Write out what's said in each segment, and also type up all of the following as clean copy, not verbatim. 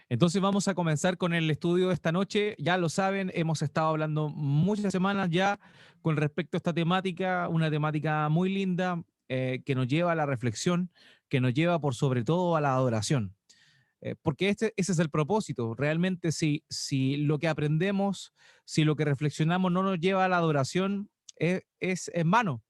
Entonces vamos a comenzar con el estudio de esta noche. Ya lo saben, hemos estado hablando muchas semanas ya con respecto a esta temática, una temática muy linda que nos lleva a la reflexión, que nos lleva por sobre todo a la adoración. Porque ese es el propósito. Realmente si lo que aprendemos, si lo que reflexionamos no nos lleva a la adoración, es en vano.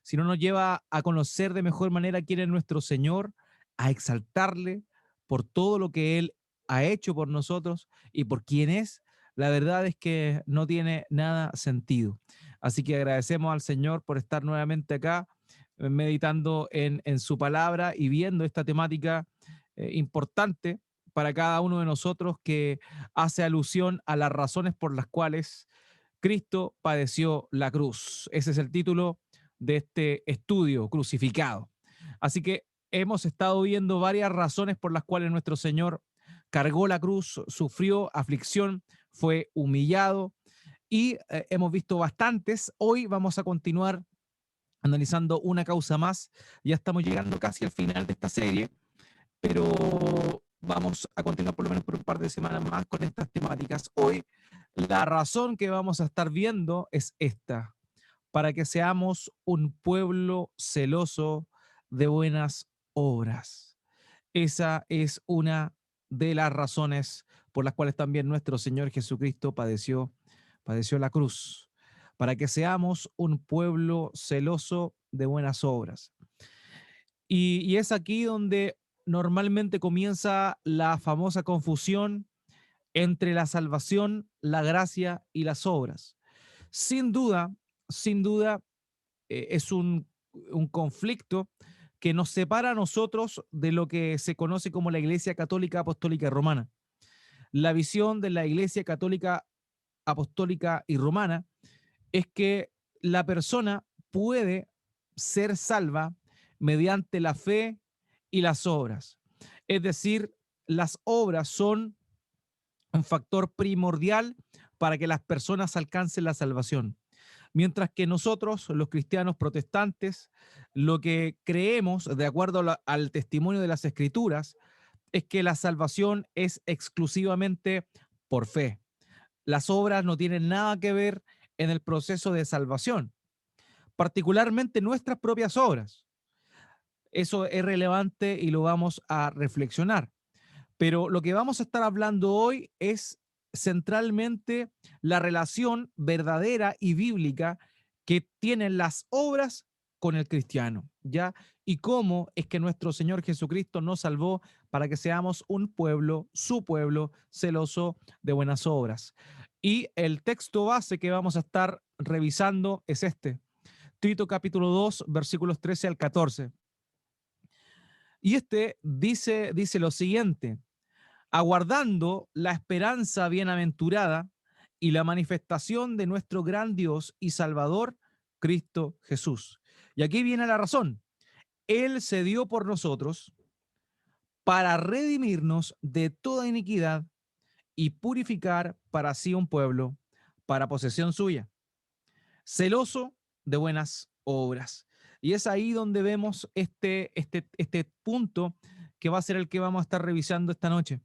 Si no nos lleva a conocer de mejor manera quién es nuestro Señor, a exaltarle por todo lo que Él ha hecho por nosotros y por quién es, la verdad es que no tiene nada sentido. Así que agradecemos al Señor por estar nuevamente acá, meditando en su palabra y viendo esta temática importante para cada uno de nosotros que hace alusión a las razones por las cuales Cristo padeció la cruz. Ese es el título de este estudio, crucificado. Así que hemos estado viendo varias razones por las cuales nuestro Señor cargó la cruz, sufrió aflicción, fue humillado y hemos visto bastantes. Hoy vamos a continuar analizando una causa más. Ya estamos llegando casi al final de esta serie, pero vamos a continuar por lo menos por un par de semanas más con estas temáticas. Hoy la razón que vamos a estar viendo es esta: para que seamos un pueblo celoso de buenas obras. Esa es una de las razones por las cuales también nuestro Señor Jesucristo padeció la cruz, para que seamos un pueblo celoso de buenas obras. Y es aquí donde normalmente comienza la famosa confusión entre la salvación, la gracia y las obras. Sin duda, sin duda, es un conflicto que nos separa a nosotros de lo que se conoce como la Iglesia Católica Apostólica y Romana. La visión de la Iglesia Católica Apostólica y Romana es que la persona puede ser salva mediante la fe y las obras. Es decir, las obras son un factor primordial para que las personas alcancen la salvación. Mientras que nosotros, los cristianos protestantes, lo que creemos, de acuerdo al testimonio de las escrituras, es que la salvación es exclusivamente por fe. Las obras no tienen nada que ver en el proceso de salvación, particularmente nuestras propias obras. Eso es relevante y lo vamos a reflexionar. Pero lo que vamos a estar hablando hoy es centralmente la relación verdadera y bíblica que tienen las obras con el cristiano, ¿ya? Y cómo es que nuestro Señor Jesucristo nos salvó para que seamos un pueblo, su pueblo, celoso de buenas obras. Y el texto base que vamos a estar revisando es este: Tito capítulo 2, versículos 13 al 14. Y este dice lo siguiente: aguardando la esperanza bienaventurada y la manifestación de nuestro gran Dios y Salvador, Cristo Jesús. Y aquí viene la razón. Él se dio por nosotros para redimirnos de toda iniquidad y purificar para sí un pueblo para posesión suya, celoso de buenas obras. Y es ahí donde vemos este punto que va a ser el que vamos a estar revisando esta noche.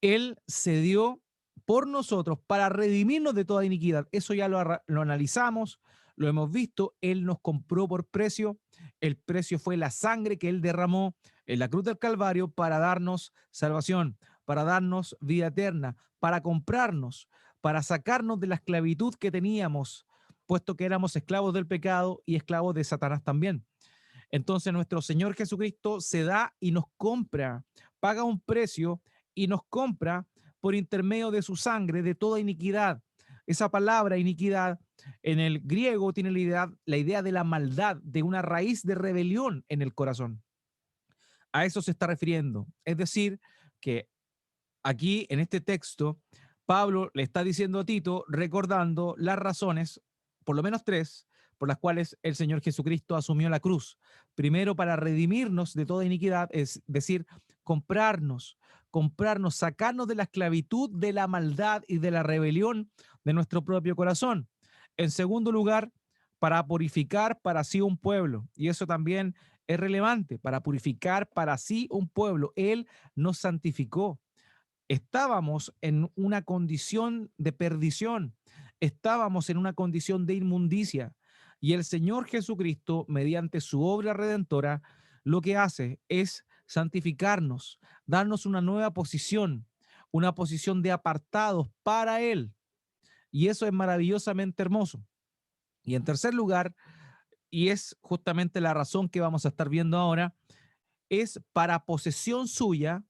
Él se dio por nosotros para redimirnos de toda iniquidad. Eso ya lo analizamos, lo hemos visto. Él nos compró por precio. El precio fue la sangre que Él derramó en la cruz del Calvario para darnos salvación, para darnos vida eterna, para comprarnos, para sacarnos de la esclavitud que teníamos, puesto que éramos esclavos del pecado y esclavos de Satanás también. Entonces nuestro Señor Jesucristo se da y nos compra, paga un precio y nos compra por intermedio de su sangre de toda iniquidad. Esa palabra iniquidad en el griego tiene la idea de la maldad, de una raíz de rebelión en el corazón. A eso se está refiriendo. Es decir, que aquí en este texto, Pablo le está diciendo a Tito, recordando las razones, por lo menos tres, por las cuales el Señor Jesucristo asumió la cruz. Primero, para redimirnos de toda iniquidad, es decir, comprarnos, sacarnos de la esclavitud, de la maldad y de la rebelión de nuestro propio corazón. En segundo lugar, para purificar para sí un pueblo. Y eso también es relevante, para purificar para sí un pueblo. Él nos santificó. Estábamos en una condición de perdición, estábamos en una condición de inmundicia. Y el Señor Jesucristo, mediante su obra redentora, lo que hace es santificarnos, darnos una posición de apartados para Él. Y eso es maravillosamente hermoso. Y en tercer lugar, y es justamente la razón que vamos a estar viendo ahora, es para posesión suya,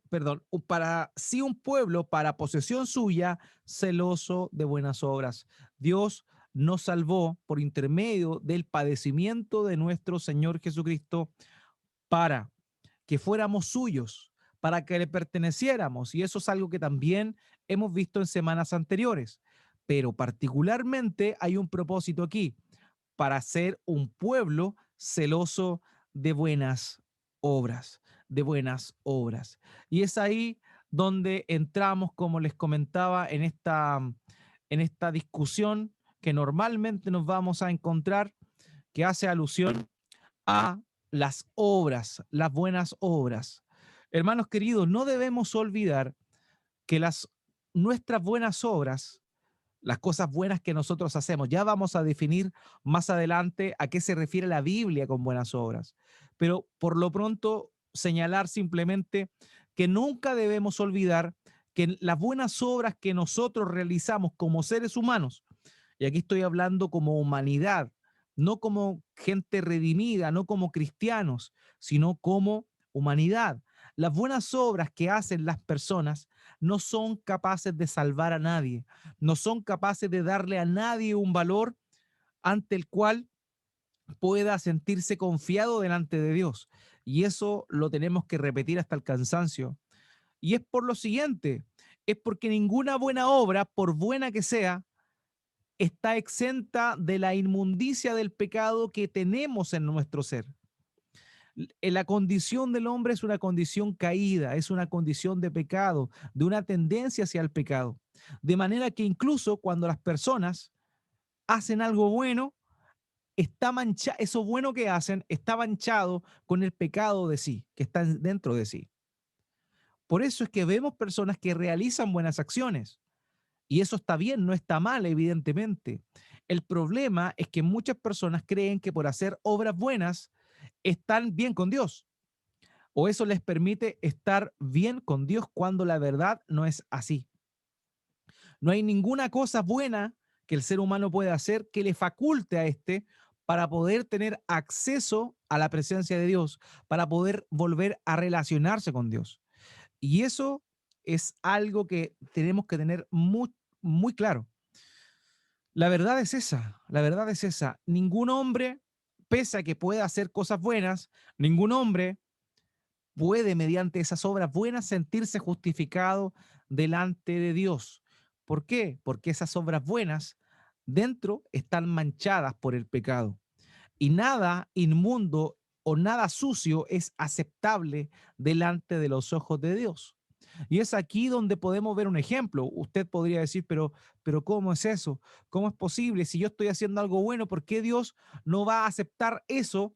perdón, para sí un pueblo, para posesión suya, celoso de buenas obras. Dios nos salvó por intermedio del padecimiento de nuestro Señor Jesucristo para que fuéramos suyos, para que le perteneciéramos. Y eso es algo que también hemos visto en semanas anteriores. Pero particularmente hay un propósito aquí, para ser un pueblo celoso de buenas obras, de buenas obras. Y es ahí donde entramos, como les comentaba, en esta discusión que normalmente nos vamos a encontrar, que hace alusión a las obras, las buenas obras. Hermanos queridos, no debemos olvidar que nuestras buenas obras, las cosas buenas que nosotros hacemos, ya vamos a definir más adelante a qué se refiere la Biblia con buenas obras, pero por lo pronto señalar simplemente que nunca debemos olvidar que las buenas obras que nosotros realizamos como seres humanos, y aquí estoy hablando como humanidad, no como gente redimida, no como cristianos, sino como humanidad. Las buenas obras que hacen las personas no son capaces de salvar a nadie, no son capaces de darle a nadie un valor ante el cual pueda sentirse confiado delante de Dios. Y eso lo tenemos que repetir hasta el cansancio. Y es por lo siguiente, es porque ninguna buena obra, por buena que sea, está exenta de la inmundicia del pecado que tenemos en nuestro ser. La condición del hombre es una condición caída, es una condición de pecado, de una tendencia hacia el pecado. De manera que incluso cuando las personas hacen algo bueno, eso bueno que hacen está manchado con el pecado de sí, que está dentro de sí. Por eso es que vemos personas que realizan buenas acciones, y eso está bien, no está mal, evidentemente. El problema es que muchas personas creen que por hacer obras buenas están bien con Dios, o eso les permite estar bien con Dios cuando la verdad no es así. No hay ninguna cosa buena que el ser humano pueda hacer que le faculte a este para poder tener acceso a la presencia de Dios, para poder volver a relacionarse con Dios. Y eso es algo que tenemos que tener muy, muy claro. La verdad es esa, la verdad es esa. Ningún hombre, pese a que pueda hacer cosas buenas, ningún hombre puede mediante esas obras buenas sentirse justificado delante de Dios. ¿Por qué? Porque esas obras buenas dentro están manchadas por el pecado. Y nada inmundo o nada sucio es aceptable delante de los ojos de Dios. Y es aquí donde podemos ver un ejemplo. Usted podría decir, pero ¿cómo es eso? ¿Cómo es posible? Si yo estoy haciendo algo bueno, ¿por qué Dios no va a aceptar eso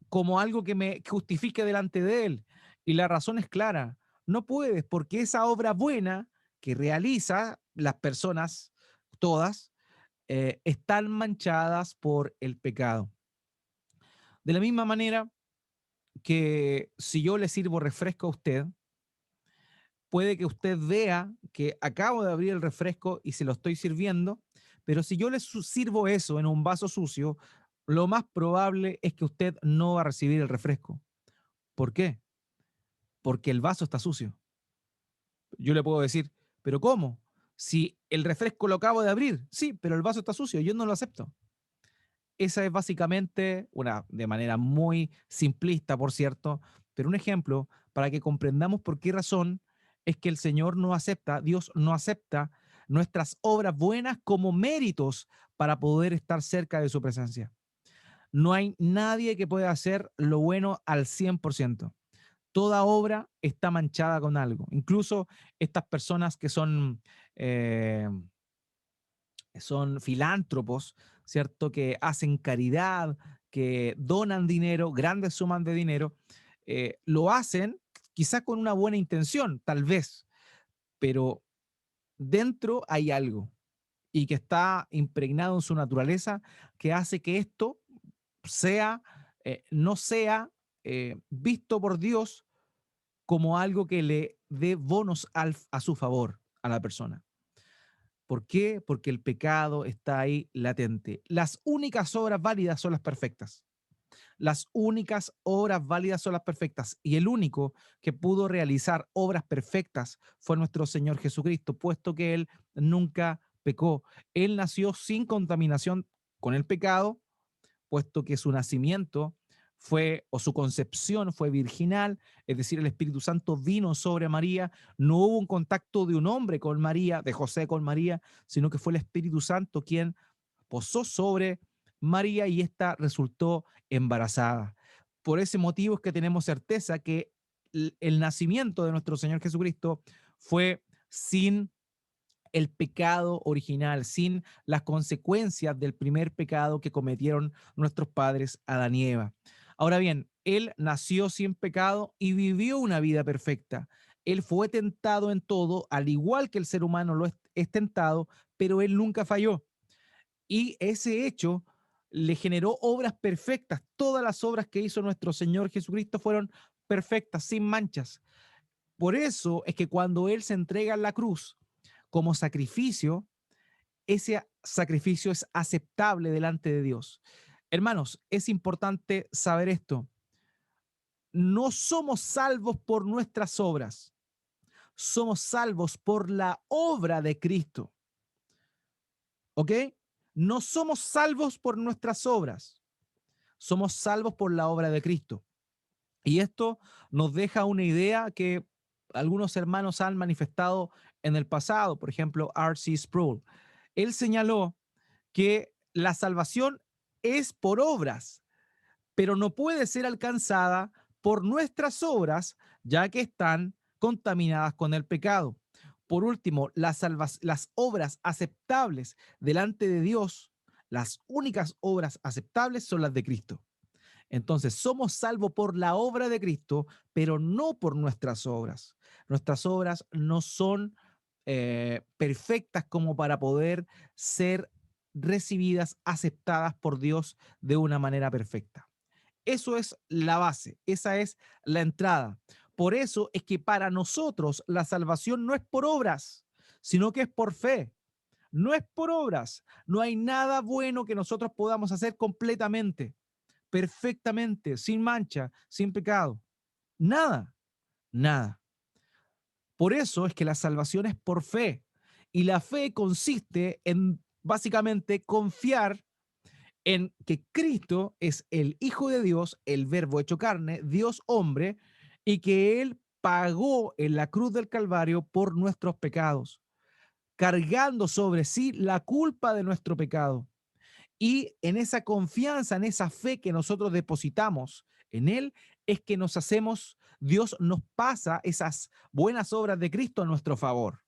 como algo que me justifique delante de Él? Y la razón es clara. No puedes, porque esa obra buena que realiza las personas, todas, están manchadas por el pecado. De la misma manera que si yo le sirvo refresco a usted, puede que usted vea que acabo de abrir el refresco y se lo estoy sirviendo, pero si yo le sirvo eso en un vaso sucio, lo más probable es que usted no va a recibir el refresco. ¿Por qué? Porque el vaso está sucio. Yo le puedo decir, pero ¿cómo? Si el refresco lo acabo de abrir, sí, pero el vaso está sucio, yo no lo acepto. Esa es básicamente de manera muy simplista, por cierto, pero un ejemplo para que comprendamos por qué razón es que el Señor no acepta, Dios no acepta nuestras obras buenas como méritos para poder estar cerca de su presencia. No hay nadie que pueda hacer lo bueno al 100%. Toda obra está manchada con algo. Incluso estas personas que eh, son filántropos, ¿cierto? Que hacen caridad, que donan dinero, grandes sumas de dinero, lo hacen quizás con una buena intención, tal vez, pero dentro hay algo y que está impregnado en su naturaleza que hace que esto sea, no sea visto por Dios como algo que le dé bonos a su favor a la persona. ¿Por qué? Porque el pecado está ahí latente. Las únicas obras válidas son las perfectas. Las únicas obras válidas son las perfectas. Y el único que pudo realizar obras perfectas fue nuestro Señor Jesucristo, puesto que Él nunca pecó. Él nació sin contaminación con el pecado, puesto que su nacimiento fue, o su concepción fue virginal, es decir, el Espíritu Santo vino sobre María, no hubo un contacto de un hombre con María, de José con María, sino que fue el Espíritu Santo quien posó sobre María y ésta resultó embarazada. Por ese motivo es que tenemos certeza que el nacimiento de nuestro Señor Jesucristo fue sin el pecado original, sin las consecuencias del primer pecado que cometieron nuestros padres Adán y Eva. Ahora bien, él nació sin pecado y vivió una vida perfecta. Él fue tentado en todo, al igual que el ser humano lo es tentado, pero él nunca falló. Y ese hecho le generó obras perfectas. Todas las obras que hizo nuestro Señor Jesucristo fueron perfectas, sin manchas. Por eso es que cuando Él se entrega en la cruz como sacrificio, ese sacrificio es aceptable delante de Dios. Hermanos, es importante saber esto. No somos salvos por nuestras obras, somos salvos por la obra de Cristo. ¿Ok? No somos salvos por nuestras obras, somos salvos por la obra de Cristo. Y esto nos deja una idea que algunos hermanos han manifestado en el pasado, por ejemplo, R.C. Sproul. Él señaló que la salvación es por obras, pero no puede ser alcanzada por nuestras obras, ya que están contaminadas con el pecado. Por último, las obras aceptables delante de Dios, las únicas obras aceptables son las de Cristo. Entonces, somos salvos por la obra de Cristo, pero no por nuestras obras. Nuestras obras no son perfectas como para poder ser recibidas, aceptadas por Dios de una manera perfecta. Eso es la base, esa es la entrada. Por eso es que para nosotros la salvación no es por obras, sino que es por fe. No es por obras. No hay nada bueno que nosotros podamos hacer completamente, perfectamente, sin mancha, sin pecado. Nada, nada. Por eso es que la salvación es por fe. Y la fe consiste en básicamente confiar en que Cristo es el Hijo de Dios, el Verbo hecho carne, Dios hombre, y que Él pagó en la cruz del Calvario por nuestros pecados, cargando sobre sí la culpa de nuestro pecado. Y en esa confianza, en esa fe que nosotros depositamos en Él, es que nos hacemos, Dios nos pasa esas buenas obras de Cristo a nuestro favor.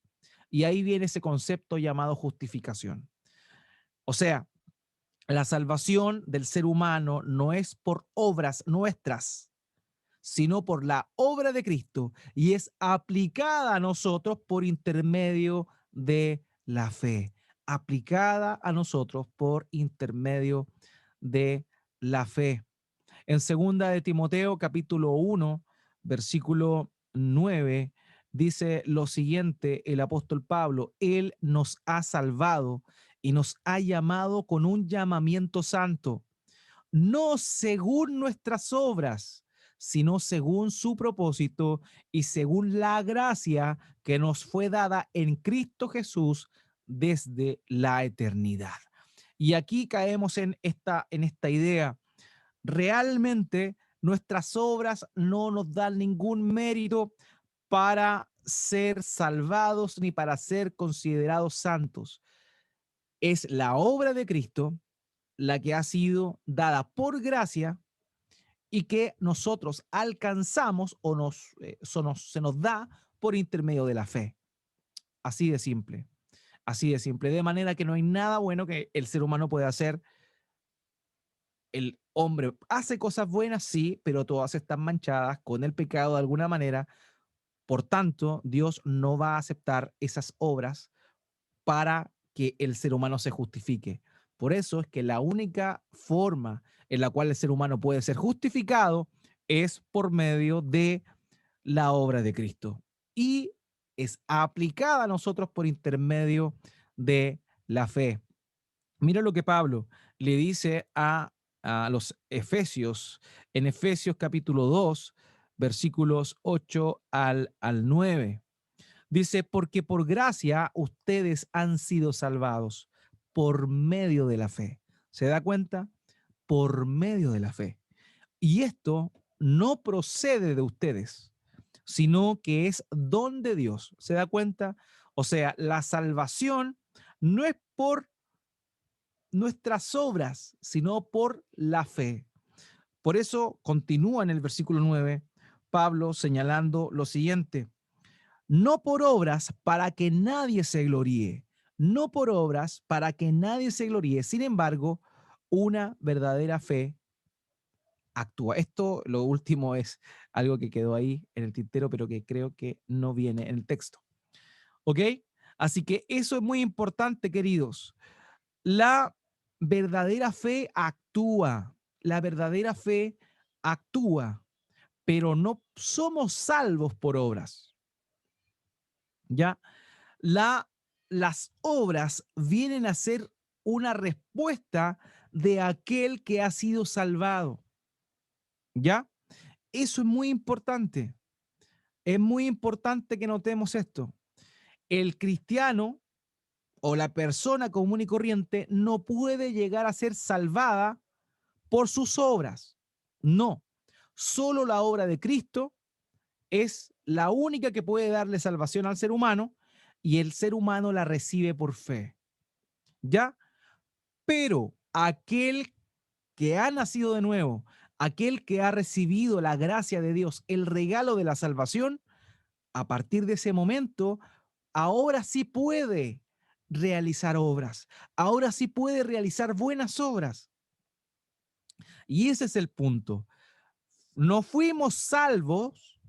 Y ahí viene ese concepto llamado justificación. O sea, la salvación del ser humano no es por obras nuestras, sino por la obra de Cristo y es aplicada a nosotros por intermedio de la fe, aplicada a nosotros por intermedio de la fe. En segunda de Timoteo capítulo 1, versículo 9 dice lo siguiente el apóstol Pablo: Él nos ha salvado y nos ha llamado con un llamamiento santo, no según nuestras obras, sino según su propósito y según la gracia que nos fue dada en Cristo Jesús desde la eternidad. Y aquí caemos en esta idea. Realmente nuestras obras no nos dan ningún mérito para ser salvados ni para ser considerados santos. Es la obra de Cristo la que ha sido dada por gracia y que nosotros alcanzamos o se nos da por intermedio de la fe. Así de simple, así de simple. De manera que no hay nada bueno que el ser humano pueda hacer hombre hace cosas buenas, sí, pero todas están manchadas con el pecado de alguna manera. Por tanto, Dios no va a aceptar esas obras para que el ser humano se justifique. Por eso es que la única forma en la cual el ser humano puede ser justificado es por medio de la obra de Cristo. Y es aplicada a nosotros por intermedio de la fe. Mira lo que Pablo le dice a los Efesios, en Efesios capítulo 2, versículos 8 al 9. Dice, porque por gracia ustedes han sido salvados por medio de la fe. ¿Se da cuenta? Por medio de la fe. Y esto no procede de ustedes, sino que es don de Dios. ¿Se da cuenta? O sea, la salvación no es por nuestras obras, sino por la fe. Por eso continúa en el versículo 9 Pablo señalando lo siguiente: no por obras para que nadie se gloríe, no por obras para que nadie se gloríe. Sin embargo, una verdadera fe actúa. Esto, lo último, es algo que quedó ahí en el tintero, pero que creo que no viene en el texto. ¿Ok? Así que eso es muy importante, queridos. La verdadera fe actúa. La verdadera fe actúa, pero no somos salvos por obras. ¿Ya? La, las obras vienen a ser una respuesta de aquel que ha sido salvado. ¿Ya? Eso es muy importante. Es muy importante que notemos esto. El cristiano o la persona común y corriente no puede llegar a ser salvada por sus obras. No. Solo la obra de Cristo es la única que puede darle salvación al ser humano y el ser humano la recibe por fe. ¿Ya? Pero aquel que ha nacido de nuevo, aquel que ha recibido la gracia de Dios, el regalo de la salvación, a partir de ese momento, ahora sí puede realizar obras, ahora sí puede realizar buenas obras. Y ese es el punto. No fuimos salvos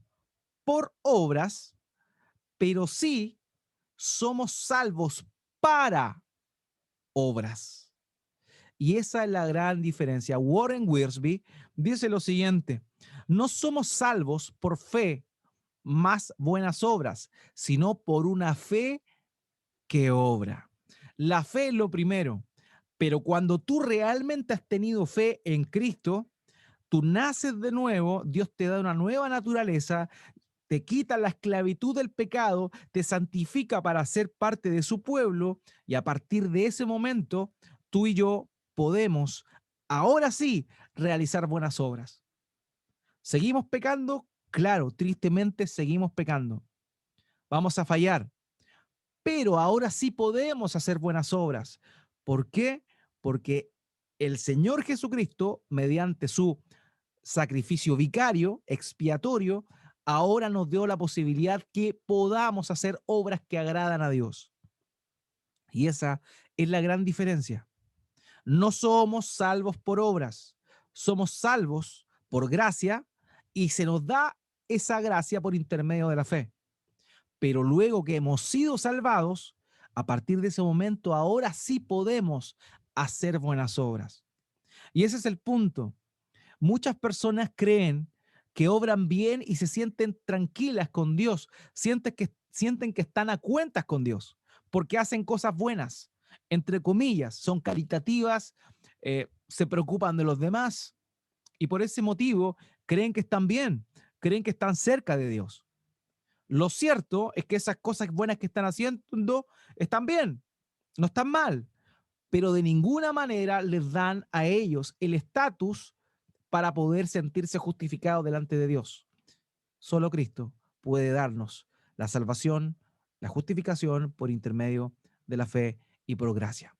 por obras, pero sí somos salvos para obras. Y esa es la gran diferencia. Warren Wiersbe dice lo siguiente: no somos salvos por fe más buenas obras, sino por una fe que obra. La fe es lo primero, pero cuando tú realmente has tenido fe en Cristo, tú naces de nuevo, Dios te da una nueva naturaleza, te quita la esclavitud del pecado, te santifica para ser parte de su pueblo y a partir de ese momento tú y yo podemos, ahora sí, realizar buenas obras. ¿Seguimos pecando? Claro, tristemente seguimos pecando. Vamos a fallar, pero ahora sí podemos hacer buenas obras. ¿Por qué? Porque el Señor Jesucristo, mediante su sacrificio vicario, expiatorio, ahora nos dio la posibilidad que podamos hacer obras que agradan a Dios. Y esa es la gran diferencia. No somos salvos por obras, somos salvos por gracia y se nos da esa gracia por intermedio de la fe. Pero luego que hemos sido salvados, a partir de ese momento, ahora sí podemos hacer buenas obras. Y ese es el punto. Muchas personas creen que obran bien y se sienten tranquilas con Dios, sienten que están a cuentas con Dios, porque hacen cosas buenas, entre comillas, son caritativas, se preocupan de los demás y por ese motivo creen que están bien, creen que están cerca de Dios. Lo cierto es que esas cosas buenas que están haciendo están bien, no están mal, pero de ninguna manera les dan a ellos el estatus para poder sentirse justificados delante de Dios. Solo Cristo puede darnos la salvación, la justificación por intermedio de la fe y por gracia.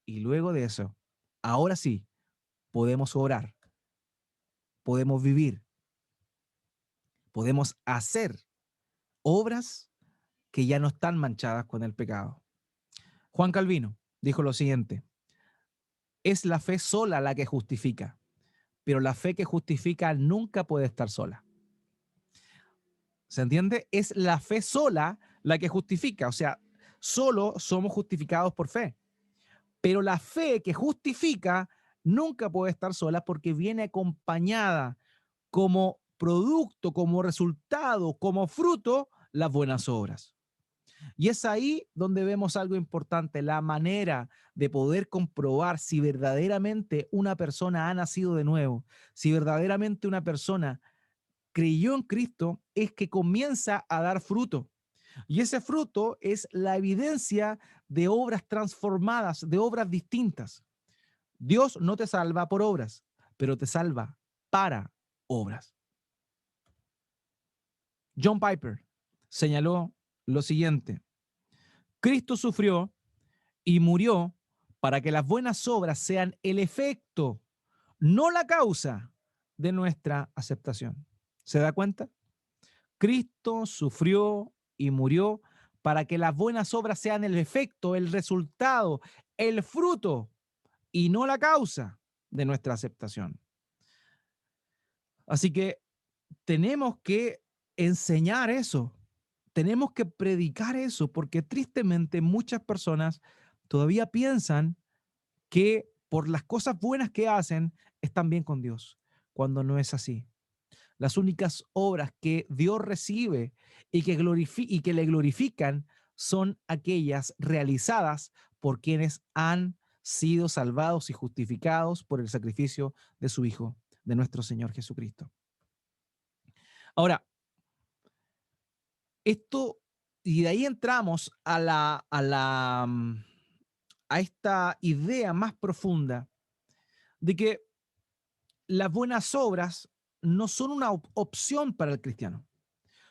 Y luego de eso, ahora sí, podemos orar, podemos vivir, podemos hacer obras que ya no están manchadas con el pecado. Juan Calvino dijo lo siguiente: es la fe sola la que justifica, pero la fe que justifica nunca puede estar sola. ¿Se entiende? Es la fe sola la que justifica. O sea, solo somos justificados por fe. Pero la fe que justifica nunca puede estar sola porque viene acompañada como producto, como resultado, como fruto, las buenas obras. Y es ahí donde vemos algo importante, la manera de poder comprobar si verdaderamente una persona ha nacido de nuevo, si verdaderamente una persona creyó en Cristo, es que comienza a dar fruto. Y ese fruto es la evidencia de obras transformadas, de obras distintas. Dios no te salva por obras, pero te salva para obras. John Piper señaló lo siguiente: Cristo sufrió y murió para que las buenas obras sean el efecto, no la causa de nuestra aceptación. ¿Se da cuenta? Cristo sufrió y murió para que las buenas obras sean el efecto, el resultado, el fruto y no la causa de nuestra aceptación. Así que tenemos que enseñar eso, tenemos que predicar eso, porque tristemente muchas personas todavía piensan que por las cosas buenas que hacen están bien con Dios, cuando no es así. Las únicas obras que Dios recibe y que le glorifican son aquellas realizadas por quienes han sido salvados y justificados por el sacrificio de su Hijo, de nuestro Señor Jesucristo. Ahora, esto, y de ahí entramos a esta idea más profunda de que las buenas obras no son una opción para el cristiano.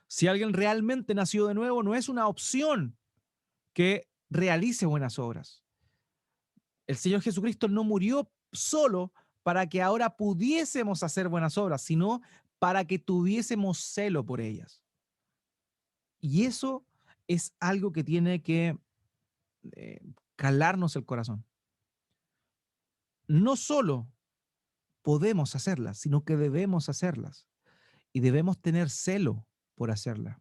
Si alguien realmente nació de nuevo, no es una opción que realice buenas obras. El Señor Jesucristo no murió solo para que ahora pudiésemos hacer buenas obras, sino para que tuviésemos celo por ellas. Y eso es algo que tiene que eh, calarnos el corazón. No solo podemos hacerlas, sino que debemos hacerlas y debemos tener celo por hacerlas.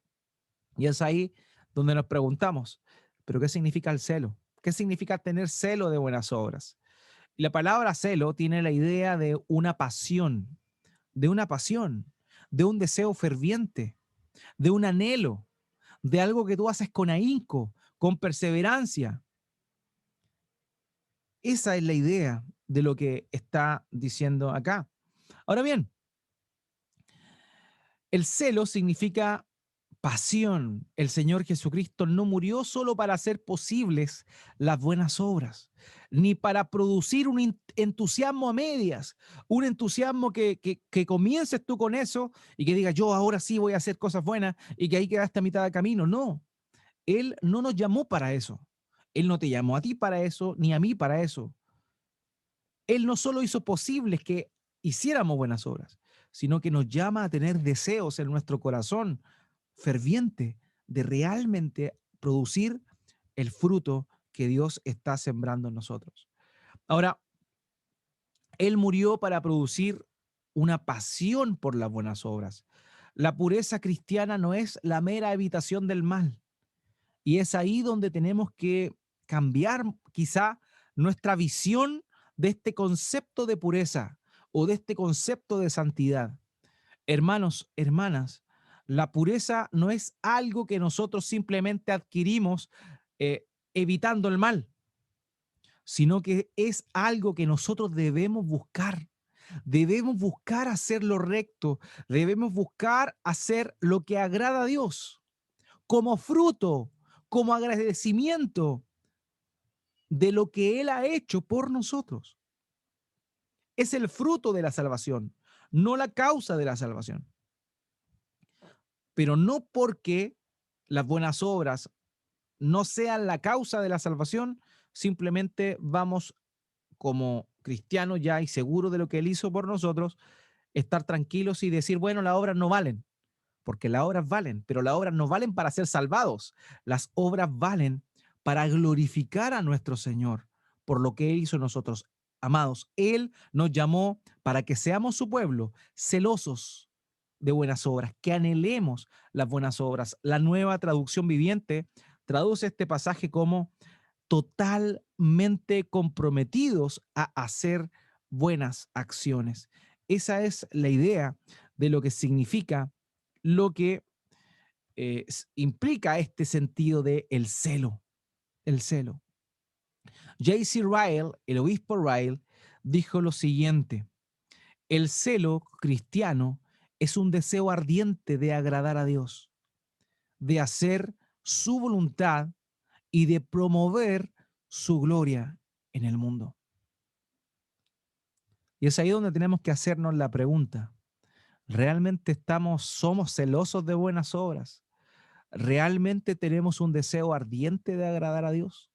Y es ahí donde nos preguntamos, ¿pero qué significa el celo? ¿Qué significa tener celo de buenas obras? Y la palabra celo tiene la idea de una pasión, de un deseo ferviente, de un anhelo, de algo que tú haces con ahínco, con perseverancia. Esa es la idea de lo que está diciendo acá. Ahora bien, el celo significa pasión. El Señor Jesucristo no murió solo para hacer posibles las buenas obras, ni para producir un entusiasmo a medias, un entusiasmo que comiences tú con eso y que digas, yo ahora sí voy a hacer cosas buenas y que ahí quedaste a mitad de camino. No, Él no nos llamó para eso. Él no te llamó a ti para eso, ni a mí para eso. Él no solo hizo posibles que hiciéramos buenas obras, sino que nos llama a tener deseos en nuestro corazón ferviente de realmente producir el fruto que Dios está sembrando en nosotros. Ahora, Él murió para producir una pasión por las buenas obras. La pureza cristiana no es la mera evitación del mal. Y es ahí donde tenemos que cambiar quizá nuestra visión de este concepto de pureza o de este concepto de santidad. Hermanos, hermanas, la pureza no es algo que nosotros simplemente adquirimos eh, evitando el mal, sino que es algo que nosotros debemos buscar. Debemos buscar hacer lo recto, debemos buscar hacer lo que agrada a Dios como fruto, como agradecimiento de lo que Él ha hecho por nosotros. Es el fruto de la salvación, no la causa de la salvación. Pero no porque las buenas obras no sean la causa de la salvación, simplemente vamos como cristianos ya y seguros de lo que Él hizo por nosotros, estar tranquilos y decir, bueno, las obras no valen, porque las obras valen, pero las obras no valen para ser salvados, las obras valen para glorificar a nuestro Señor por lo que Él hizo en nosotros. Amados, Él nos llamó para que seamos su pueblo, celosos de buenas obras, que anhelemos las buenas obras. La Nueva Traducción Viviente traduce este pasaje como totalmente comprometidos a hacer buenas acciones. Esa es la idea de lo que significa, lo que implica este sentido de el celo, el celo. J.C. Ryle, el obispo Ryle, dijo lo siguiente: el celo cristiano es un deseo ardiente de agradar a Dios, de hacer su voluntad y de promover su gloria en el mundo. Y es ahí donde tenemos que hacernos la pregunta: ¿realmente somos celosos de buenas obras? ¿Realmente tenemos un deseo ardiente de agradar a Dios?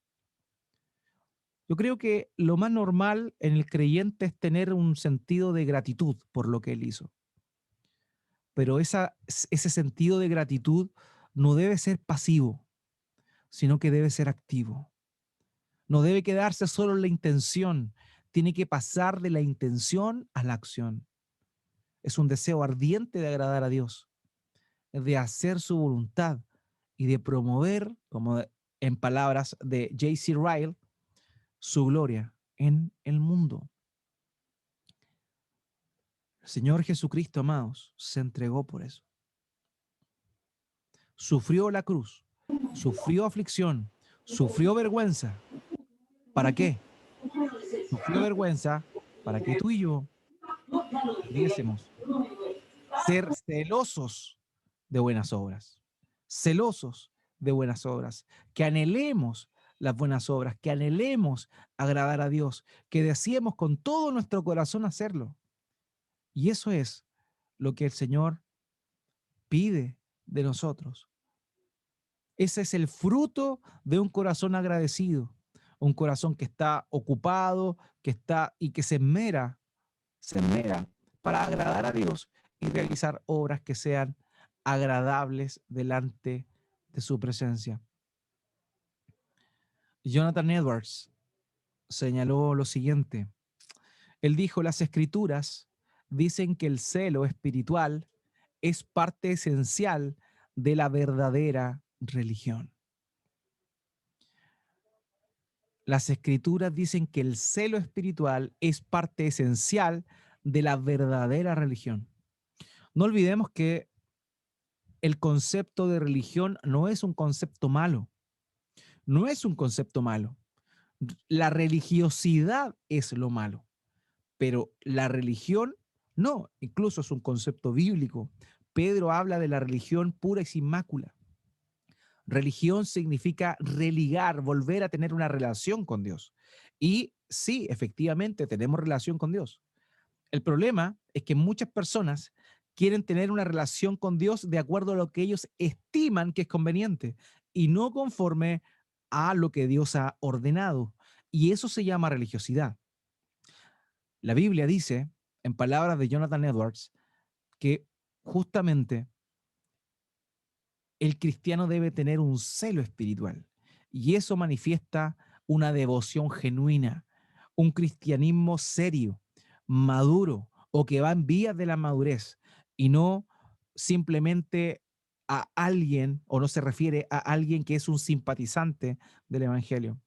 Yo creo que lo más normal en el creyente es tener un sentido de gratitud por lo que Él hizo. Pero ese sentido de gratitud no debe ser pasivo, sino que debe ser activo. No debe quedarse solo en la intención, tiene que pasar de la intención a la acción. Es un deseo ardiente de agradar a Dios, de hacer su voluntad y de promover, como en palabras de J.C. Ryle, su gloria en el mundo. El Señor Jesucristo, amados, se entregó por eso. Sufrió la cruz, sufrió aflicción, sufrió vergüenza. ¿Para qué? Sufrió vergüenza para que tú y yo pudiésemos ser celosos de buenas obras, celosos de buenas obras, que anhelemos las buenas obras, que anhelemos agradar a Dios, que deseemos con todo nuestro corazón hacerlo. Y eso es lo que el Señor pide de nosotros. Ese es el fruto de un corazón agradecido, un corazón que está ocupado, que está y que se esmera para agradar a Dios y realizar obras que sean agradables delante de su presencia. Jonathan Edwards señaló lo siguiente. Él dijo: las escrituras dicen que el celo espiritual es parte esencial de la verdadera religión. Las escrituras dicen que el celo espiritual es parte esencial de la verdadera religión. No olvidemos que el concepto de religión no es un concepto malo, no es un concepto malo. La religiosidad es lo malo, pero la religión no, incluso es un concepto bíblico. Pedro habla de la religión pura y sin mácula. Religión significa religar, volver a tener una relación con Dios. Y sí, efectivamente, tenemos relación con Dios. El problema es que muchas personas quieren tener una relación con Dios de acuerdo a lo que ellos estiman que es conveniente y no conforme a lo que Dios ha ordenado. Y eso se llama religiosidad. La Biblia dice, en palabras de Jonathan Edwards, que justamente el cristiano debe tener un celo espiritual y eso manifiesta una devoción genuina, un cristianismo serio, maduro o que va en vías de la madurez y no simplemente a alguien o no se refiere a alguien que es un simpatizante del evangelio.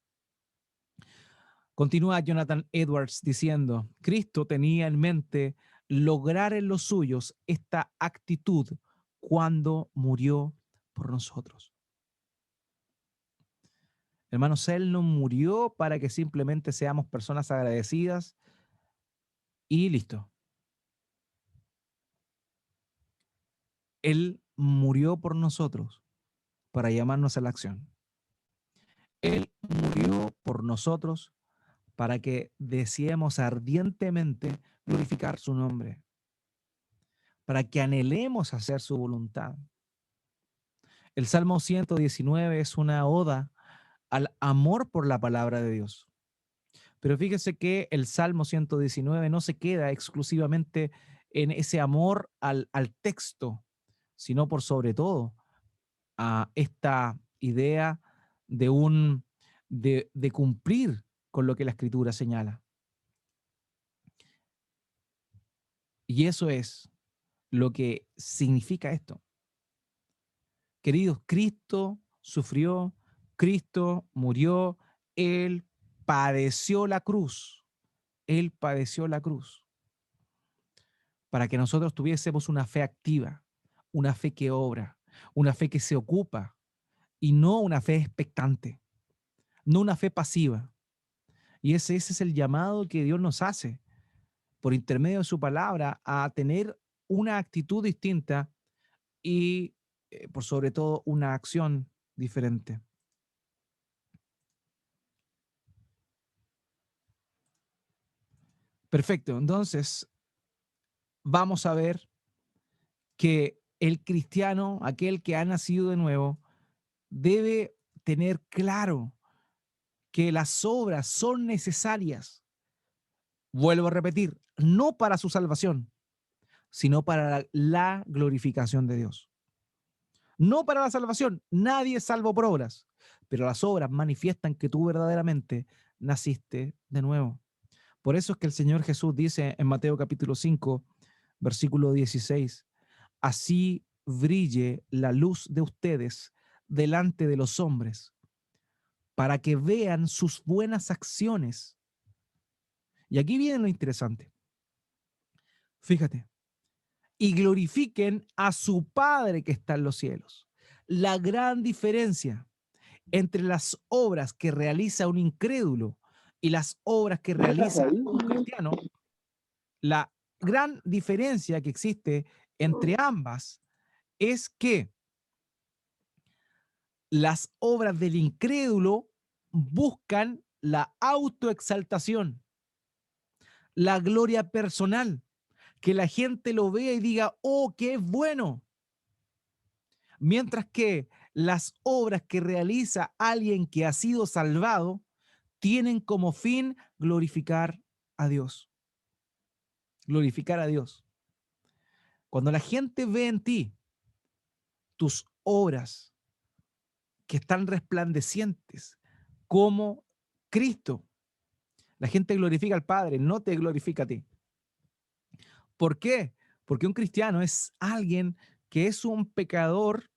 Continúa Jonathan Edwards diciendo: Cristo tenía en mente lograr en los suyos esta actitud cuando murió por nosotros. Hermanos, Él no murió para que simplemente seamos personas agradecidas y listo. Él murió por nosotros para llamarnos a la acción. Él murió por nosotros para que deseemos ardientemente glorificar su nombre, para que anhelemos hacer su voluntad. El Salmo 119 es una oda al amor por la palabra de Dios. Pero fíjese que el Salmo 119 no se queda exclusivamente en ese amor al texto, sino por sobre todo a esta idea de, de cumplir con lo que la Escritura señala. Y eso es lo que significa esto. Queridos, Cristo sufrió, Cristo murió, Él padeció la cruz, Él padeció la cruz para que nosotros tuviésemos una fe activa, una fe que obra, una fe que se ocupa y no una fe expectante, no una fe pasiva. Y ese es el llamado que Dios nos hace por intermedio de su palabra a tener una actitud distinta y por sobre todo una acción diferente. Perfecto, entonces vamos a ver que el cristiano, aquel que ha nacido de nuevo, debe tener claro que las obras son necesarias. Vuelvo a repetir, no para su salvación, sino para la glorificación de Dios. No para la salvación, nadie es salvo por obras, pero las obras manifiestan que tú verdaderamente naciste de nuevo. Por eso es que el Señor Jesús dice en Mateo capítulo 5, versículo 16, así brille la luz de ustedes delante de los hombres, para que vean sus buenas acciones. Y aquí viene lo interesante. Fíjate, y glorifiquen a su Padre que está en los cielos. La gran diferencia entre las obras que realiza un incrédulo y las obras que realiza un cristiano, la gran diferencia que existe entre ambas es que las obras del incrédulo buscan la autoexaltación, la gloria personal, que la gente lo vea y diga, oh, qué bueno. Mientras que las obras que realiza alguien que ha sido salvado tienen como fin glorificar a Dios. Glorificar a Dios. Cuando la gente ve en ti tus obras que están resplandecientes como Cristo, la gente glorifica al Padre, no te glorifica a ti. ¿Por qué? Porque un cristiano es alguien que es un pecador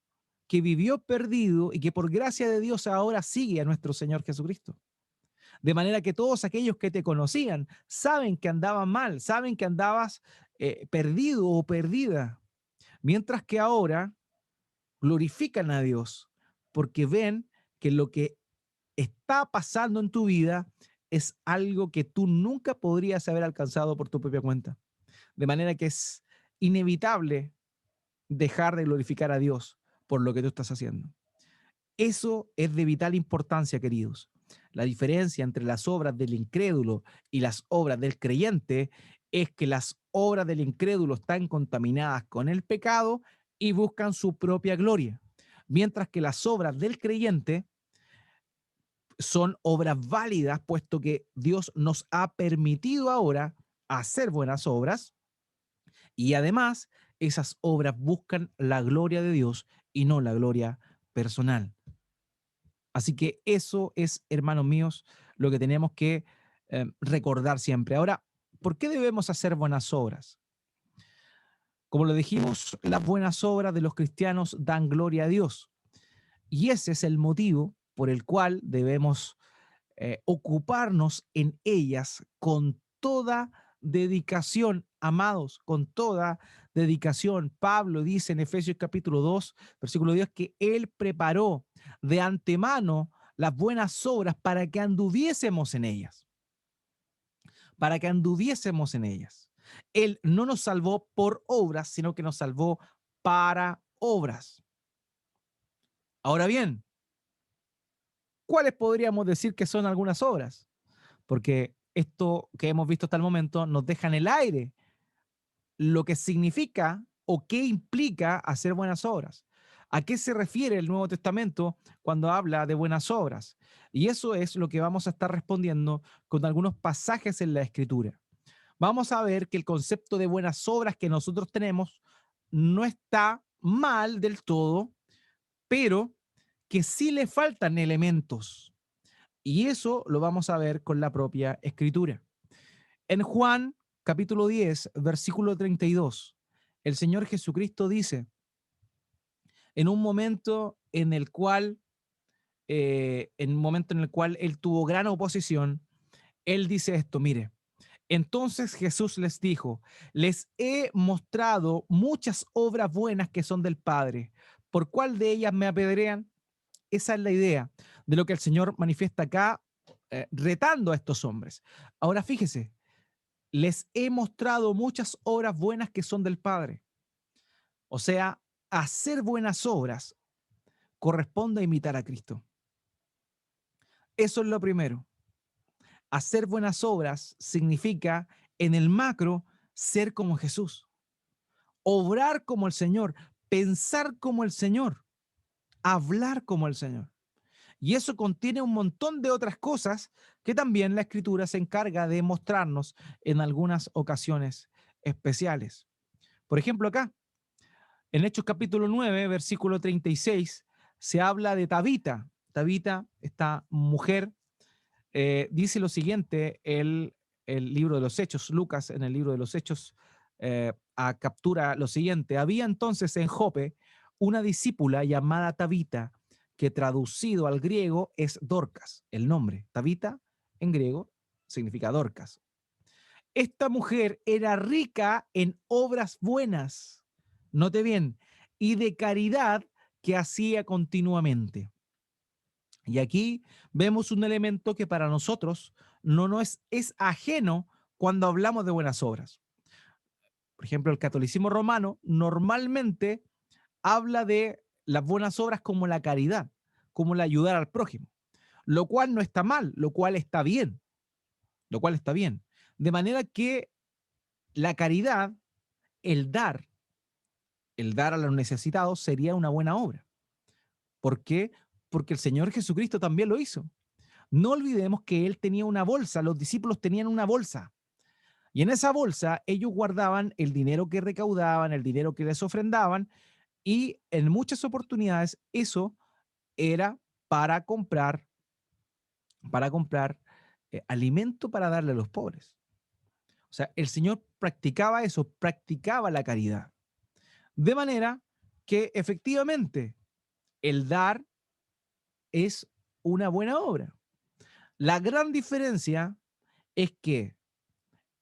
que vivió perdido y que por gracia de Dios ahora sigue a nuestro Señor Jesucristo. De manera que todos aquellos que te conocían saben que andaban mal, saben que andabas perdido o perdida, mientras que ahora glorifican a Dios porque ven que lo que está pasando en tu vida es algo que tú nunca podrías haber alcanzado por tu propia cuenta. De manera que es inevitable dejar de glorificar a Dios por lo que tú estás haciendo. Eso es de vital importancia, queridos. La diferencia entre las obras del incrédulo y las obras del creyente es que las obras del incrédulo están contaminadas con el pecado y buscan su propia gloria, mientras que las obras del creyente son obras válidas, puesto que Dios nos ha permitido ahora hacer buenas obras y además esas obras buscan la gloria de Dios y no la gloria personal. Así que eso es, hermanos míos, lo que tenemos que recordar siempre. Ahora, ¿por qué debemos hacer buenas obras? Como lo dijimos, las buenas obras de los cristianos dan gloria a Dios. Y ese es el motivo por el cual debemos ocuparnos en ellas con toda dedicación, amados, con toda dedicación. Pablo dice en Efesios capítulo 2, versículo 10, que él preparó de antemano las buenas obras para que anduviésemos en ellas, para que anduviésemos en ellas. Él no nos salvó por obras, sino que nos salvó para obras. Ahora bien, ¿cuáles podríamos decir que son algunas obras? Porque esto que hemos visto hasta el momento nos deja en el aire lo que significa o qué implica hacer buenas obras. ¿A qué se refiere el Nuevo Testamento cuando habla de buenas obras? Y eso es lo que vamos a estar respondiendo con algunos pasajes en la Escritura. Vamos a ver que el concepto de buenas obras que nosotros tenemos no está mal del todo, pero que sí le faltan elementos. Y eso lo vamos a ver con la propia Escritura. En Juan capítulo 10, versículo 32, el Señor Jesucristo dice, en un momento en el cual, Él tuvo gran oposición, Él dice esto, mire, entonces Jesús les dijo, les he mostrado muchas obras buenas que son del Padre. ¿Por cuál de ellas me apedrean? Esa es la idea de lo que el Señor manifiesta acá, retando a estos hombres. Ahora fíjese, les he mostrado muchas obras buenas que son del Padre. O sea, hacer buenas obras corresponde a imitar a Cristo. Eso es lo primero. Hacer buenas obras significa, en el macro, ser como Jesús, obrar como el Señor, pensar como el Señor, hablar como el Señor. Y eso contiene un montón de otras cosas que también la Escritura se encarga de mostrarnos en algunas ocasiones especiales. Por ejemplo, acá, en Hechos capítulo 9, versículo 36, se habla de Tabita. Tabita, esta mujer, dice lo siguiente, el libro de los Hechos, Lucas en el libro de los Hechos, captura lo siguiente. Había entonces en Jope una discípula llamada Tabita, que traducido al griego es Dorcas, el nombre. Tabita en griego significa Dorcas. Esta mujer era rica en obras buenas, note bien, y de caridad que hacía continuamente. Y aquí vemos un elemento que para nosotros no es ajeno cuando hablamos de buenas obras. Por ejemplo, el catolicismo romano normalmente habla de las buenas obras como la caridad, como el ayudar al prójimo, lo cual no está mal, lo cual está bien, lo cual está bien. De manera que la caridad, el dar, el dar a los necesitados sería una buena obra. ¿Por qué? Porque el Señor Jesucristo también lo hizo. No olvidemos que él tenía una bolsa, los discípulos tenían una bolsa. Y en esa bolsa ellos guardaban el dinero que recaudaban, el dinero que les ofrendaban, y en muchas oportunidades eso era para comprar, para comprar alimento para darle a los pobres. O sea, el Señor practicaba eso, practicaba la caridad. De manera que efectivamente el dar es una buena obra. La gran diferencia es que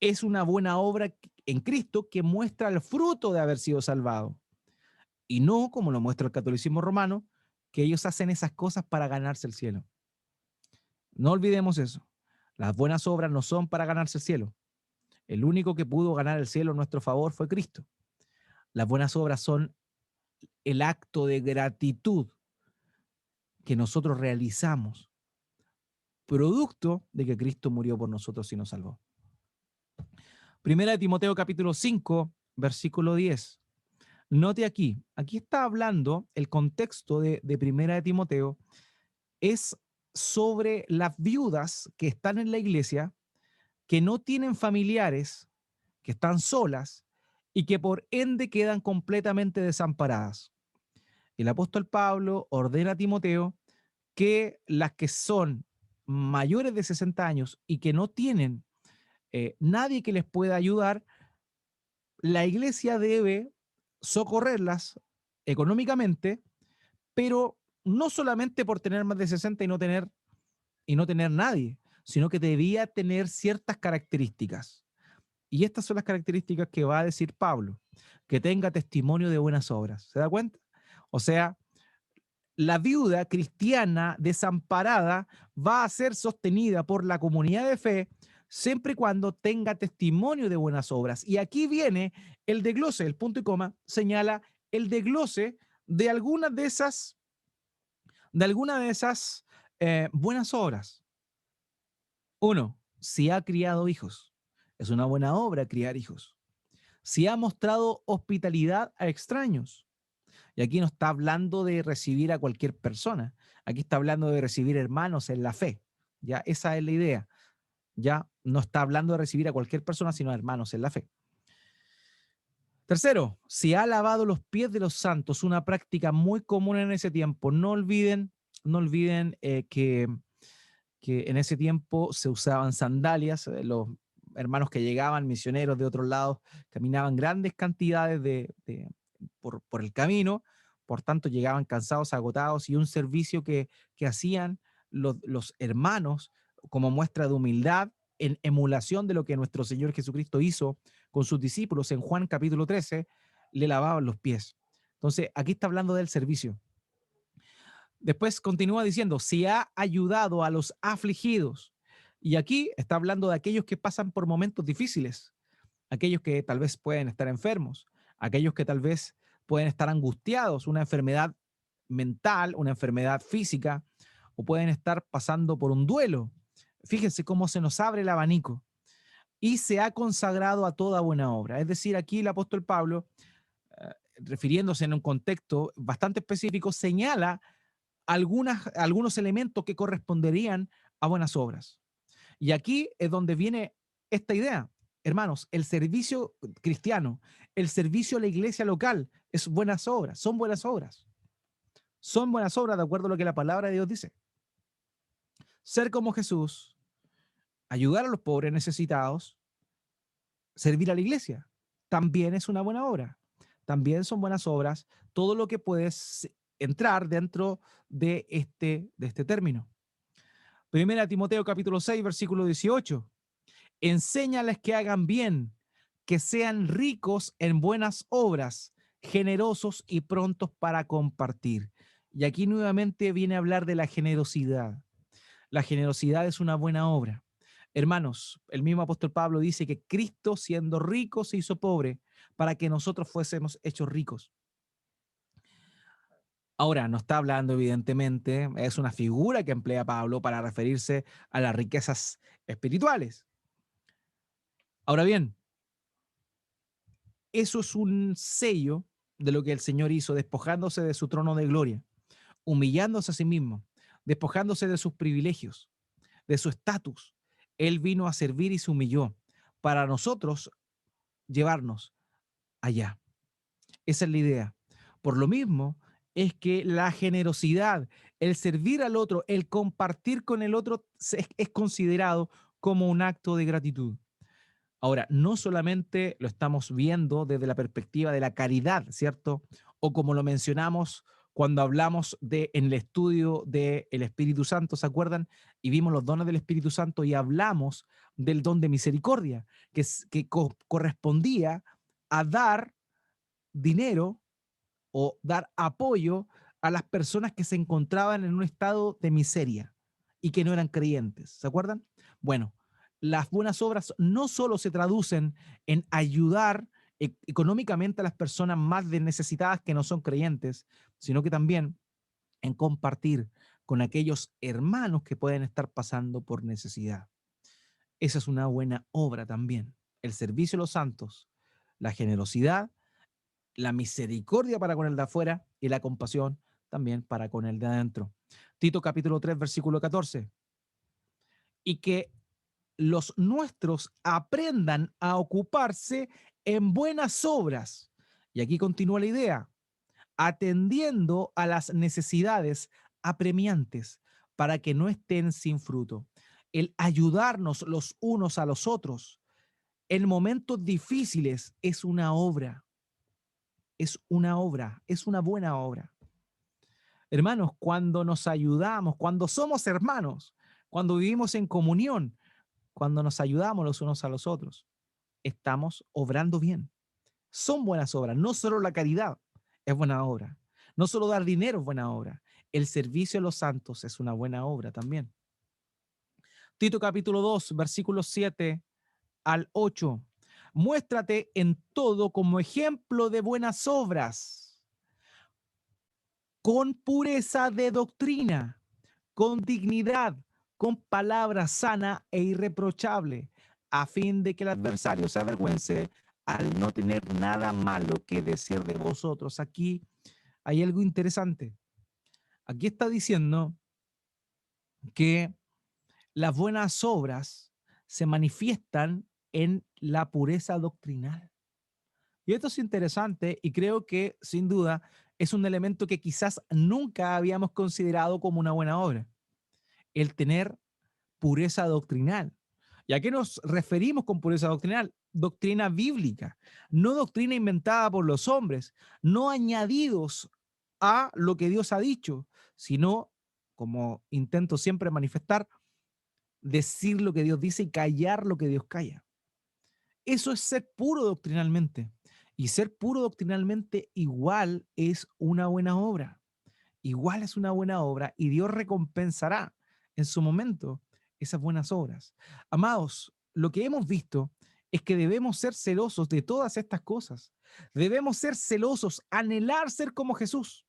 es una buena obra en Cristo que muestra el fruto de haber sido salvado. Y no, como lo muestra el catolicismo romano, que ellos hacen esas cosas para ganarse el cielo. No olvidemos eso. Las buenas obras no son para ganarse el cielo. El único que pudo ganar el cielo en nuestro favor fue Cristo. Las buenas obras son el acto de gratitud que nosotros realizamos, producto de que Cristo murió por nosotros y nos salvó. Primera de Timoteo capítulo 5, versículo 10. Note aquí está hablando, el contexto de Primera de Timoteo es sobre las viudas que están en la iglesia, que no tienen familiares, que están solas y que por ende quedan completamente desamparadas. El apóstol Pablo ordena a Timoteo que las que son mayores de 60 años y que no tienen nadie que les pueda ayudar, la iglesia debe socorrerlas económicamente, pero no solamente por tener más de 60 y no tener nadie, sino que debía tener ciertas características. Y estas son las características que va a decir Pablo, que tenga testimonio de buenas obras. ¿Se da cuenta? O sea, la viuda cristiana desamparada va a ser sostenida por la comunidad de fe siempre y cuando tenga testimonio de buenas obras. Y aquí viene el desglose, el punto y coma señala el desglose de alguna de esas buenas obras. Uno, si ha criado hijos. Es una buena obra criar hijos. Si ha mostrado hospitalidad a extraños. Y aquí no está hablando de recibir a cualquier persona. Aquí está hablando de recibir hermanos en la fe. Ya, esa es la idea. Ya no está hablando de recibir a cualquier persona, sino a hermanos en la fe. Tercero, si ha lavado los pies de los santos, una práctica muy común en ese tiempo. No olviden que en ese tiempo se usaban sandalias, hermanos que llegaban, misioneros de otros lados, caminaban grandes cantidades por el camino, por tanto llegaban cansados, agotados, y un servicio que hacían los hermanos como muestra de humildad, en emulación de lo que nuestro Señor Jesucristo hizo con sus discípulos en Juan capítulo 13, le lavaban los pies. Entonces, aquí está hablando del servicio. Después continúa diciendo, si ha ayudado a los afligidos. Y aquí está hablando de aquellos que pasan por momentos difíciles, aquellos que tal vez pueden estar enfermos, aquellos que tal vez pueden estar angustiados, una enfermedad mental, una enfermedad física, o pueden estar pasando por un duelo. Fíjense cómo se nos abre el abanico. Y se ha consagrado a toda buena obra. Es decir, aquí el apóstol Pablo, refiriéndose en un contexto bastante específico, señala algunos elementos que corresponderían a buenas obras. Y aquí es donde viene esta idea. Hermanos, el servicio cristiano, el servicio a la iglesia local es buenas obras, son buenas obras. Son buenas obras de acuerdo a lo que la palabra de Dios dice. Ser como Jesús, ayudar a los pobres necesitados, servir a la iglesia, también es una buena obra. También son buenas obras todo lo que puedes entrar dentro de este término. Primera Timoteo capítulo 6, versículo 18. Enséñales que hagan bien, que sean ricos en buenas obras, generosos y prontos para compartir. Y aquí nuevamente viene a hablar de la generosidad. La generosidad es una buena obra. Hermanos, el mismo apóstol Pablo dice que Cristo, siendo rico, se hizo pobre para que nosotros fuésemos hechos ricos. Ahora, no está hablando, evidentemente, es una figura que emplea Pablo para referirse a las riquezas espirituales. Ahora bien, eso es un sello de lo que el Señor hizo, despojándose de su trono de gloria, humillándose a sí mismo, despojándose de sus privilegios, de su estatus. Él vino a servir y se humilló para nosotros llevarnos allá. Esa es la idea. Por lo mismo, es que la generosidad, el servir al otro, el compartir con el otro es considerado como un acto de gratitud. Ahora, no solamente lo estamos viendo desde la perspectiva de la caridad, ¿cierto? O como lo mencionamos cuando hablamos en el estudio del Espíritu Santo, ¿se acuerdan? Y vimos los dones del Espíritu Santo y hablamos del don de misericordia, que correspondía a dar dinero o dar apoyo a las personas que se encontraban en un estado de miseria y que no eran creyentes. ¿Se acuerdan? Bueno, las buenas obras no solo se traducen en ayudar económicamente a las personas más necesitadas que no son creyentes, sino que también en compartir con aquellos hermanos que pueden estar pasando por necesidad. Esa es una buena obra también. El servicio a los santos, la generosidad, la misericordia para con el de afuera y la compasión también para con el de adentro. Tito capítulo 3, versículo 14. Y que los nuestros aprendan a ocuparse en buenas obras. Y aquí continúa la idea, atendiendo a las necesidades apremiantes para que no estén sin fruto. El ayudarnos los unos a los otros en momentos difíciles es una obra, es una buena obra. Hermanos, cuando nos ayudamos, cuando somos hermanos, cuando vivimos en comunión, cuando nos ayudamos los unos a los otros, estamos obrando bien. Son buenas obras, no solo la caridad es buena obra, no solo dar dinero es buena obra, el servicio a los santos es una buena obra también. Tito capítulo 2, versículos 7 al 8. Muéstrate en todo como ejemplo de buenas obras, con pureza de doctrina, con dignidad, con palabra sana e irreprochable, a fin de que el adversario se avergüence al no tener nada malo que decir de vosotros. Aquí hay algo interesante. Aquí está diciendo que las buenas obras se manifiestan en la pureza doctrinal. Y esto es interesante y creo que sin duda es un elemento que quizás nunca habíamos considerado como una buena obra, el tener pureza doctrinal. ¿Y a qué nos referimos con pureza doctrinal? Doctrina bíblica, no doctrina inventada por los hombres, no añadidos a lo que Dios ha dicho, sino, como intento siempre manifestar, decir lo que Dios dice y callar lo que Dios calla. Eso es ser puro doctrinalmente. Y ser puro doctrinalmente igual es una buena obra. Igual es una buena obra y Dios recompensará en su momento esas buenas obras. Amados, lo que hemos visto es que debemos ser celosos de todas estas cosas. Debemos ser celosos, anhelar ser como Jesús.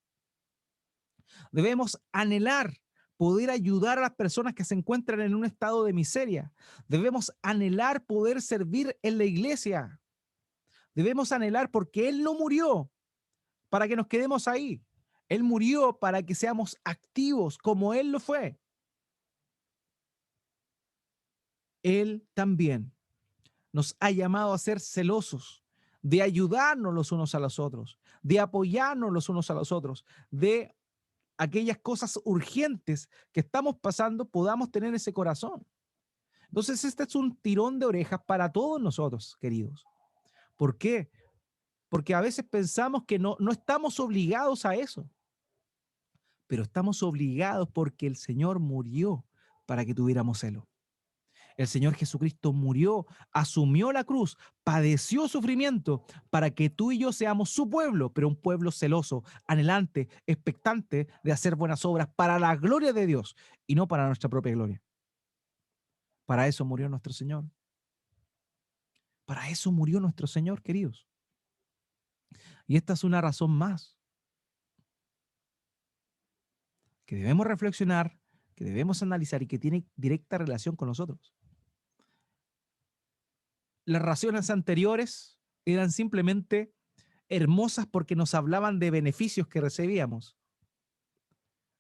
Debemos anhelar poder ayudar a las personas que se encuentran en un estado de miseria. Debemos anhelar poder servir en la iglesia. Debemos anhelar porque Él no murió para que nos quedemos ahí. Él murió para que seamos activos como Él lo fue. Él también nos ha llamado a ser celosos, de ayudarnos los unos a los otros, de apoyarnos los unos a los otros, de aquellas cosas urgentes que estamos pasando, podamos tener ese corazón. Entonces, este es un tirón de orejas para todos nosotros, queridos. ¿Por qué? Porque a veces pensamos que no estamos obligados a eso, pero estamos obligados porque el Señor murió para que tuviéramos celo. El Señor Jesucristo murió, asumió la cruz, padeció sufrimiento para que tú y yo seamos su pueblo, pero un pueblo celoso, anhelante, expectante de hacer buenas obras para la gloria de Dios y no para nuestra propia gloria. Para eso murió nuestro Señor. Para eso murió nuestro Señor, queridos. Y esta es una razón más que debemos reflexionar, que debemos analizar y que tiene directa relación con nosotros. Las razones anteriores eran simplemente hermosas porque nos hablaban de beneficios que recibíamos,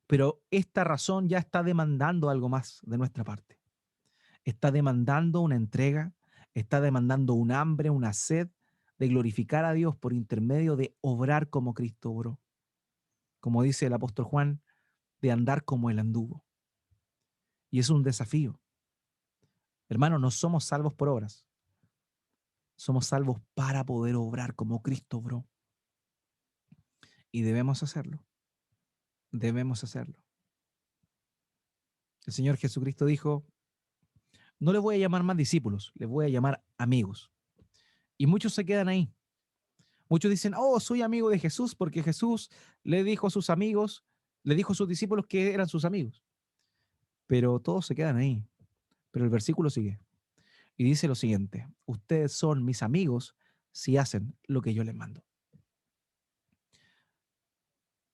pero esta razón ya está demandando algo más de nuestra parte. Está demandando una entrega, está demandando un hambre, una sed de glorificar a Dios por intermedio de obrar como Cristo obró. Como dice el apóstol Juan, de andar como Él anduvo. Y es un desafío. Hermanos, no somos salvos por obras, somos salvos para poder obrar como Cristo obró. Y debemos hacerlo, debemos hacerlo. El Señor Jesucristo dijo, no les voy a llamar más discípulos, les voy a llamar amigos. Y muchos se quedan ahí. Muchos dicen, oh, soy amigo de Jesús porque Jesús le dijo a sus amigos, le dijo a sus discípulos que eran sus amigos. Pero todos se quedan ahí. Pero el versículo sigue y dice lo siguiente, ustedes son mis amigos si hacen lo que yo les mando.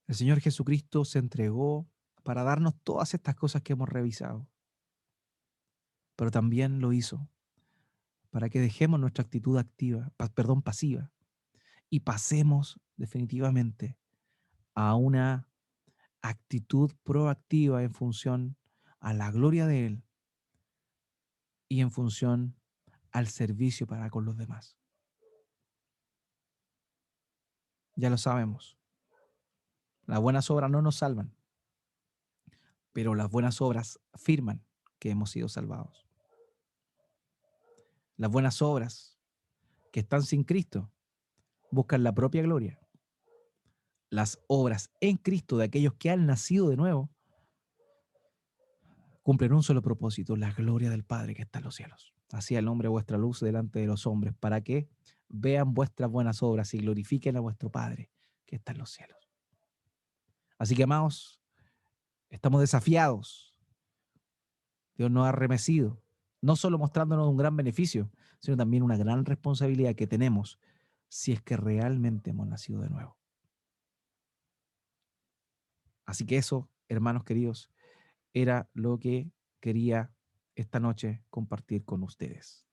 El Señor Jesucristo se entregó para darnos todas estas cosas que hemos revisado, pero también lo hizo para que dejemos nuestra actitud activa, perdón, pasiva, y pasemos definitivamente a una actitud proactiva en función a la gloria de Él y en función al servicio para con los demás. Ya lo sabemos, las buenas obras no nos salvan, pero las buenas obras afirman que hemos sido salvados. Las buenas obras que están sin Cristo buscan la propia gloria. Las obras en Cristo de aquellos que han nacido de nuevo cumplen un solo propósito, la gloria del Padre que está en los cielos. Así alumbre vuestra luz delante de los hombres, para que vean vuestras buenas obras y glorifiquen a vuestro Padre que está en los cielos. Así que, amados, estamos desafiados. Dios nos ha remecido, no solo mostrándonos un gran beneficio, sino también una gran responsabilidad que tenemos si es que realmente hemos nacido de nuevo. Así que eso, hermanos queridos, era lo que quería esta noche compartir con ustedes.